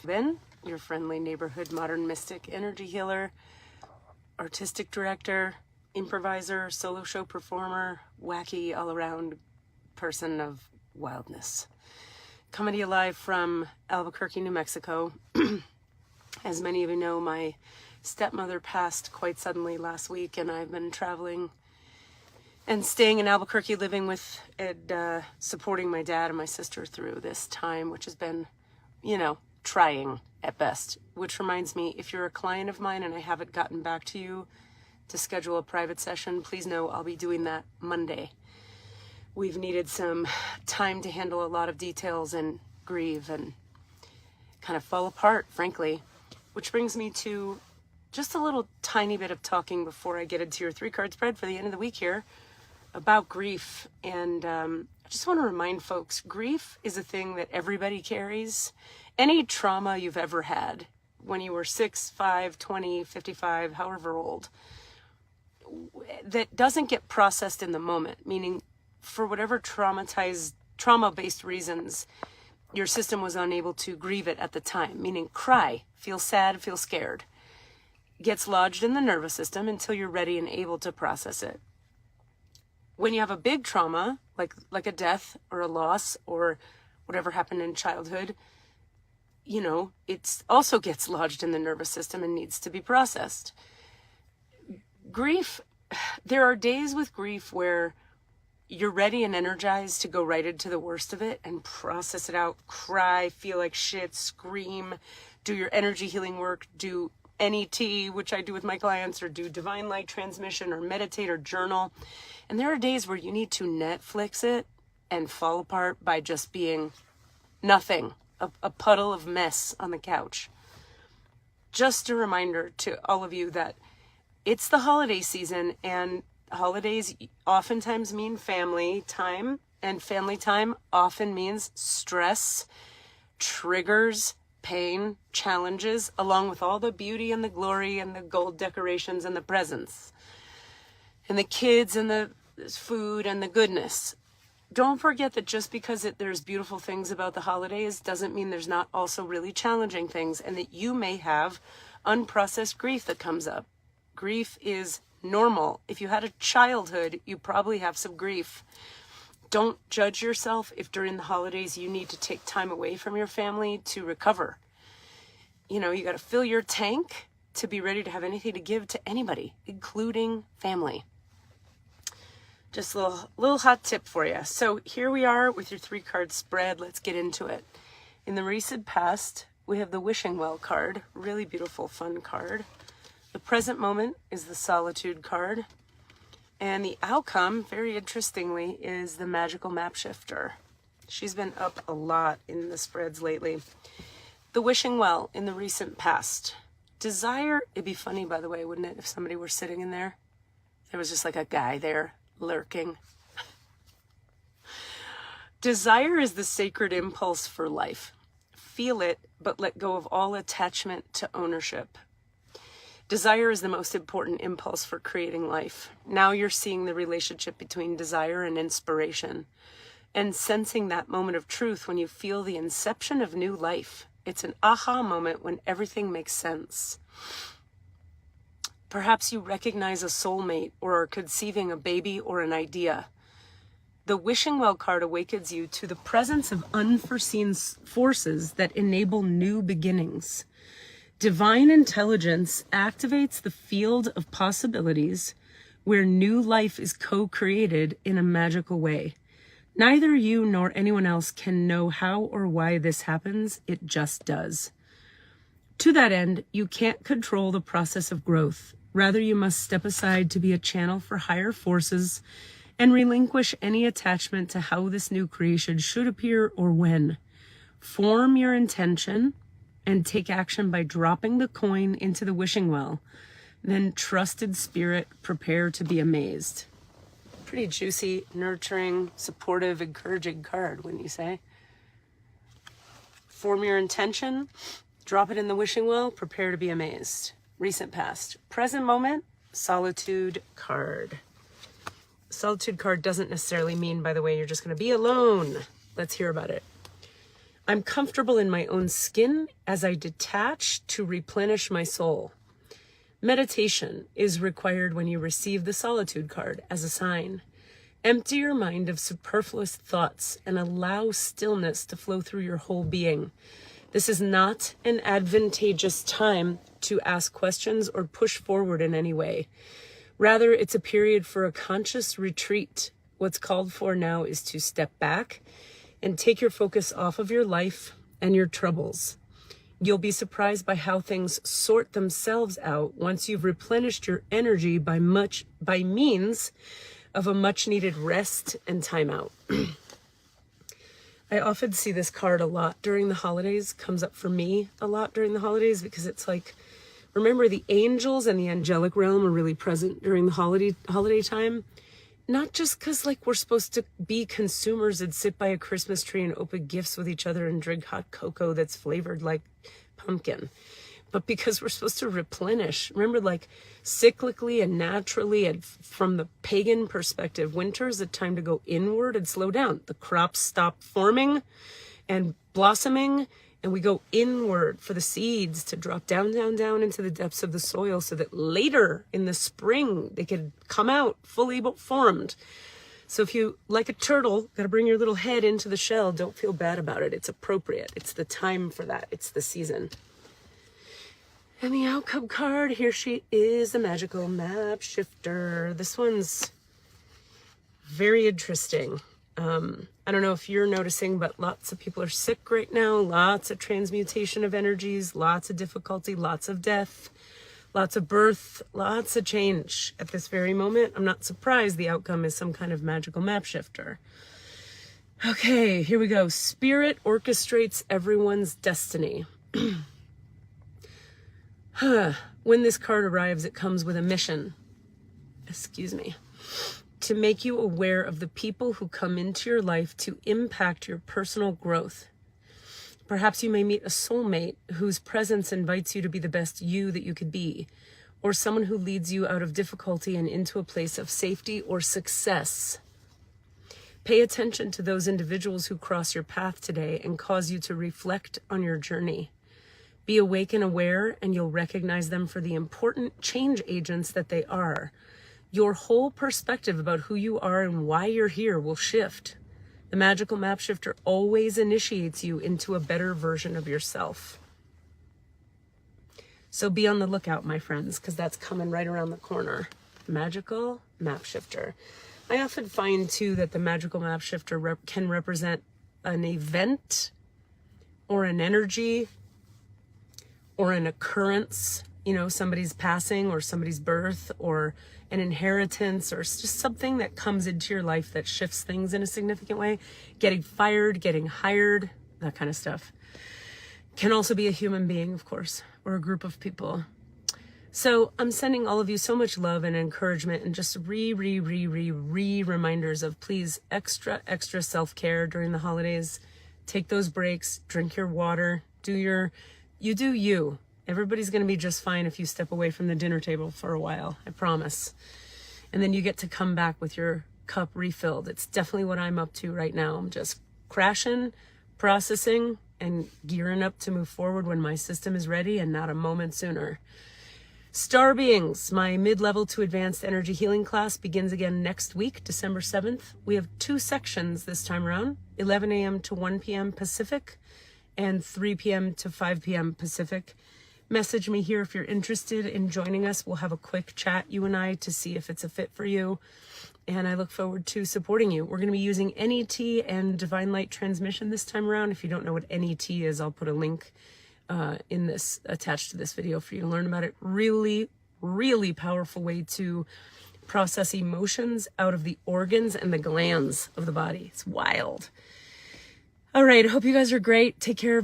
Rubin, your friendly neighborhood modern mystic, energy healer, artistic director, improviser, solo show performer, wacky all-around person of wildness. Coming to you live from Albuquerque, New Mexico. As many of you know, my stepmother passed quite suddenly last week, and I've been traveling and staying in Albuquerque, living with and supporting my dad and my sister through this time, which has been, trying at best. Which reminds me, if you're a client of mine and I haven't gotten back to you to schedule a private session, please know I'll be doing that Monday. We've needed some time to handle a lot of details and grieve and kind of fall apart, frankly. Which brings me to just a little tiny bit of talking before I get into your 3-card spread for the end of the week here about grief. And I just want to remind folks, grief is a thing that everybody carries. Any trauma you've ever had when you were 6, 5, 20, 55, however old, that doesn't get processed in the moment, meaning for whatever trauma-based reasons, your system was unable to grieve it at the time, meaning cry, feel sad, feel scared, gets lodged in the nervous system until you're ready and able to process it. When you have a big trauma, like a death or a loss or whatever happened in childhood, it also gets lodged in the nervous system and needs to be processed. Grief, there are days with grief where you're ready and energized to go right into the worst of it and process it out, cry, feel like shit, scream, do your energy healing work, do NET, which I do with my clients, or do divine light transmission or meditate or journal. And there are days where you need to Netflix it and fall apart by just being nothing, a puddle of mess on the couch. Just a reminder to all of you that it's the holiday season, and holidays oftentimes mean family time, and family time often means stress, triggers, pain, challenges, along with all the beauty and the glory and the gold decorations and the presents and the kids and the food and the goodness. Don't forget that just because there's beautiful things about the holidays doesn't mean there's not also really challenging things, and that you may have unprocessed grief that comes up. Grief is normal. If you had a childhood, you probably have some grief. Don't judge yourself if during the holidays you need to take time away from your family to recover. You got to fill your tank to be ready to have anything to give to anybody, including family. Just a little hot tip for you. So here we are with your 3-card spread. Let's get into it. In the recent past, we have the Wishing Well card. Really beautiful, fun card. The present moment is the Solitude card. And the outcome, very interestingly, is the Magical Map Shifter. She's been up a lot in the spreads lately. The Wishing Well in the recent past. Desire, it'd be funny, by the way, wouldn't it, if somebody were sitting in there? There was just like a guy there lurking. Desire is the sacred impulse for life. Feel it, but let go of all attachment to ownership. Desire is the most important impulse for creating life. Now you're seeing the relationship between desire and inspiration, and sensing that moment of truth when you feel the inception of new life. It's an aha moment when everything makes sense. Perhaps you recognize a soulmate or are conceiving a baby or an idea. The Wishing Well card awakens you to the presence of unforeseen forces that enable new beginnings. Divine intelligence activates the field of possibilities where new life is co-created in a magical way. Neither you nor anyone else can know how or why this happens. It just does. To that end, you can't control the process of growth. Rather, you must step aside to be a channel for higher forces and relinquish any attachment to how this new creation should appear or when. Form your intention and take action by dropping the coin into the wishing well. Then, trusted spirit, prepare to be amazed. Pretty juicy, nurturing, supportive, encouraging card, wouldn't you say? Form your intention, drop it in the wishing well, prepare to be amazed. Recent past. Present moment, Solitude card. Solitude card doesn't necessarily mean, by the way, you're just going to be alone. Let's hear about it. I'm comfortable in my own skin as I detach to replenish my soul. Meditation is required when you receive the solitude card as a sign. Empty your mind of superfluous thoughts and allow stillness to flow through your whole being. This is not an advantageous time to ask questions or push forward in any way. Rather, it's a period for a conscious retreat. What's called for now is to step back and take your focus off of your life and your troubles. You'll be surprised by how things sort themselves out once you've replenished your energy by means of a much needed rest and time out. I often see this card a lot during the holidays, comes up for me a lot during the holidays, because it's like, remember, the angels and the angelic realm are really present during the holiday time. Not just because like we're supposed to be consumers and sit by a Christmas tree and open gifts with each other and drink hot cocoa that's flavored like pumpkin, but because we're supposed to replenish. Remember, like cyclically and naturally, and from the pagan perspective, winter is a time to go inward and slow down. The crops stop forming and blossoming, and we go inward for the seeds to drop down, down, down into the depths of the soil so that later in the spring they can come out fully formed. So if you, like a turtle, got to bring your little head into the shell, don't feel bad about it. It's appropriate. It's the time for that. It's the season. And the outcome card, here she is, the magical map shifter. This one's very interesting. I don't know if you're noticing, but lots of people are sick right now. Lots of transmutation of energies, lots of difficulty, lots of death, lots of birth, lots of change at this very moment. I'm not surprised the outcome is some kind of magical map shifter. Okay, here we go. Spirit orchestrates everyone's destiny. When this card arrives, it comes with a mission. Excuse me. To make you aware of the people who come into your life to impact your personal growth. Perhaps you may meet a soulmate whose presence invites you to be the best you that you could be, or someone who leads you out of difficulty and into a place of safety or success. Pay attention to those individuals who cross your path today and cause you to reflect on your journey. Be awake and aware, and you'll recognize them for the important change agents that they are. Your whole perspective about who you are and why you're here will shift. The magical map shifter always initiates you into a better version of yourself. So be on the lookout, my friends, because that's coming right around the corner. Magical map shifter. I often find, too, that the magical map shifter can represent an event or an energy or an occurrence, you know, somebody's passing or somebody's birth or an inheritance, or it's just something that comes into your life that shifts things in a significant way. Getting fired, getting hired, that kind of stuff. Can also be a human being, of course, or a group of people. So I'm sending all of you so much love and encouragement, and just reminders of, please, extra self-care during the holidays. Take those breaks, drink your water, do you. Everybody's going to be just fine if you step away from the dinner table for a while, I promise. And then you get to come back with your cup refilled. It's definitely what I'm up to right now. I'm just crashing, processing, and gearing up to move forward when my system is ready, and not a moment sooner. Star Beings, my mid-level to advanced energy healing class begins again next week, December 7th. We have 2 sections this time around, 11 a.m. to 1 p.m. Pacific and 3 p.m. to 5 p.m. Pacific. Message me here if you're interested in joining us. We'll have a quick chat, you and I, to see if it's a fit for you. And I look forward to supporting you. We're going to be using NET and Divine Light Transmission this time around. If you don't know what NET is, I'll put a link attached to this video for you to learn about it. Really, really powerful way to process emotions out of the organs and the glands of the body. It's wild. All right. I hope you guys are great. Take care.